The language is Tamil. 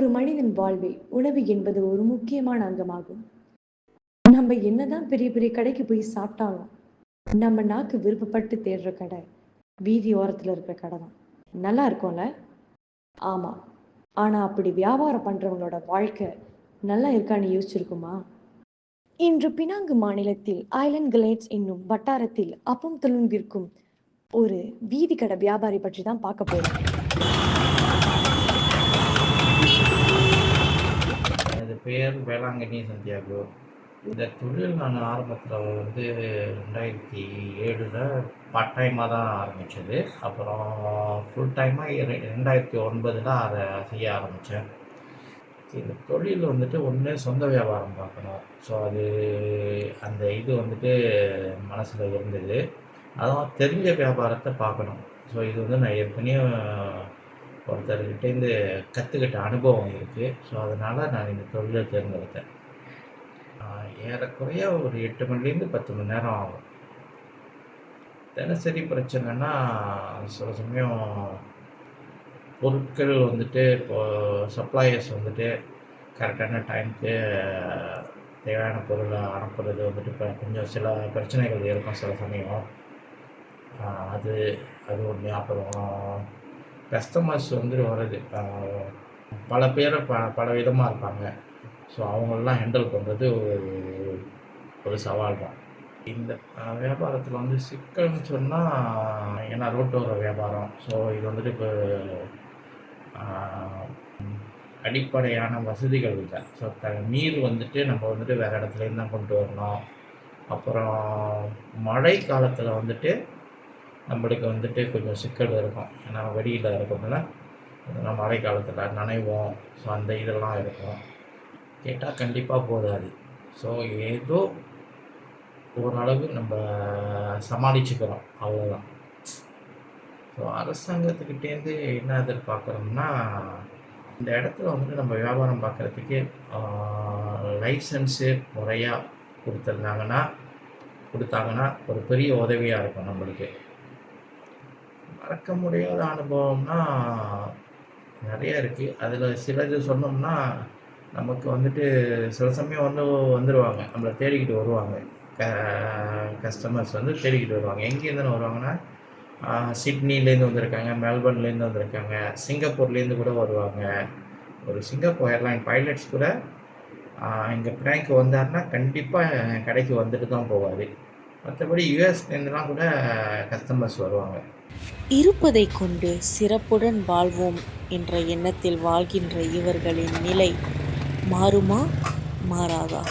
ஒரு மனிதன் வாழ்வில் உணவு என்பது ஒரு முக்கியமான அங்கமாகும். நம்ம என்னதான் பெரிய பெரிய கடைக்கு போய் சாப்பிட்டாலும் நம்ம நாக்கு விருப்பப்பட்டு தேடுற கடை வீதி ஓரத்துல இருக்கிற கடை தான். நல்லா இருக்கும்ல? ஆமா. ஆனா அப்படி வியாபாரம் பண்றவங்களோட வாழ்க்கை நல்லா இருக்கான்னு யோசிச்சிருக்குமா? இன்று பினாங்கு மாநிலத்தில் ஐலண்ட் கிளேட்ஸ் என்னும் வட்டாரத்தில் அப்பம் தொழும் விற்கும் ஒரு வீதி கடை வியாபாரி பற்றி தான் பார்க்க போறோம். எனது பெயர் வேளாங்கண்ணி சந்தியாகோ. இந்த தொழில் நான் ஆரம்பத்தில் வந்து 2007 பார்ட் டைமாக தான் ஆரம்பித்தது. அப்புறம் ஃபுல் டைமாக 2009 அதை செய்ய ஆரம்பித்தேன். இந்த தொழில் வந்துட்டு ஒன்று சொந்த வியாபாரம் பார்க்கணும். ஸோ அந்த இது வந்துட்டு மனசில் இருந்தது. அதுவும் தெரிஞ்ச வியாபாரத்தை பார்க்கணும். ஸோ இது வந்து நான் ஏற்கனவே ஒருத்தர்கிட்டேருந்து கற்றுக்கிட்ட அனுபவம் இருக்குது. ஸோ அதனால் நான் இந்த தொழிலை தேர்ந்தெடுத்தேன். ஏறக்குறைய ஒரு 8 மணிலேருந்து 10 மணி நேரம் ஆகும். தினசரி பிரச்சனைன்னா சில சமயம் பொருட்கள் வந்துட்டு இப்போது சப்ளையர்ஸ் வந்துட்டு கரெக்டான டைமுக்கு தேவையான பொருளை அனுப்புறது வந்துட்டு இப்போ கொஞ்சம் சில பிரச்சனைகள் இருக்கும் சில சமயம். அது அது ஒன்று. அப்புறம் கஸ்டமர்ஸ் வந்துட்டு வர்றது பல பேர் பல விதமாக இருப்பாங்க. ஸோ அவங்களெலாம் ஹேண்டில் பண்ணுறது ஒரு சவால் தான். இந்த வியாபாரத்தில் வந்து சிக்கல்னு சொன்னால், ஏன்னா ரோட்டோர வியாபாரம். ஸோ இது வந்துட்டு இப்போ அடிப்படையான வசதிகள் இல்லை. ஸோ நீர் வந்துட்டு நம்ம வந்துட்டு வேறு இடத்துலேருந்து தான் கொண்டு வரணும். அப்புறம் மழை காலத்தில் வந்துட்டு நம்மளுக்கு வந்துட்டு கொஞ்சம் சிக்கல் இருக்கும். ஏன்னா வெடியில் இருக்கோம்ல, நம்ம மழை காலத்தில் நனைவோம். ஸோ அந்த இதெல்லாம் இருக்கும். கேட்டால் கண்டிப்பாக போதாது. ஸோ ஏதோ ஓரளவு நம்ம சமாளிச்சுக்கிறோம், அவ்வளோதான். ஸோ அரசாங்கத்துக்கிட்டேருந்து என்ன எதிர்பார்க்குறோம்னா, இந்த இடத்துல வந்துட்டு நம்ம வியாபாரம் பார்க்குறதுக்கு லைசன்ஸு முறையாக கொடுத்தாங்கன்னா ஒரு பெரிய உதவியாக இருக்கும் நம்மளுக்கு. மறக்க முடியாத அனுபவம்னா நிறைய இருக்குது. அதில் சிலது சொன்னோம்னா நமக்கு வந்துட்டு சில சமயம் வந்துடுவாங்க, நம்மளை தேடிக்கிட்டு வருவாங்க. கஸ்டமர்ஸ் வந்து தேடிக்கிட்டு வருவாங்க. எங்கேருந்துன்னு வருவாங்கன்னா, சிட்னிலேருந்து வந்திருக்காங்க, மெல்பர்ன்லேருந்து வந்திருக்காங்க, சிங்கப்பூர்லேருந்து கூட வருவாங்க. ஒரு சிங்கப்பூர் ஏர்லைன் பைலட்ஸ் கூட எங்கள் பிராங்க்கு வந்தாருன்னா கண்டிப்பாக கடைக்கு வந்துட்டு தான் போவார். மற்றபடி யூஎஸ்லேருந்துலாம் கூட கஸ்டமர்ஸ் வருவாங்க. இருப்பதை கொண்டு சிறப்புடன் வாழ்வோம் என்ற எண்ணத்தில் வாழ்கின்ற இவர்களின் நிலை மாறுமா, மாறாதா?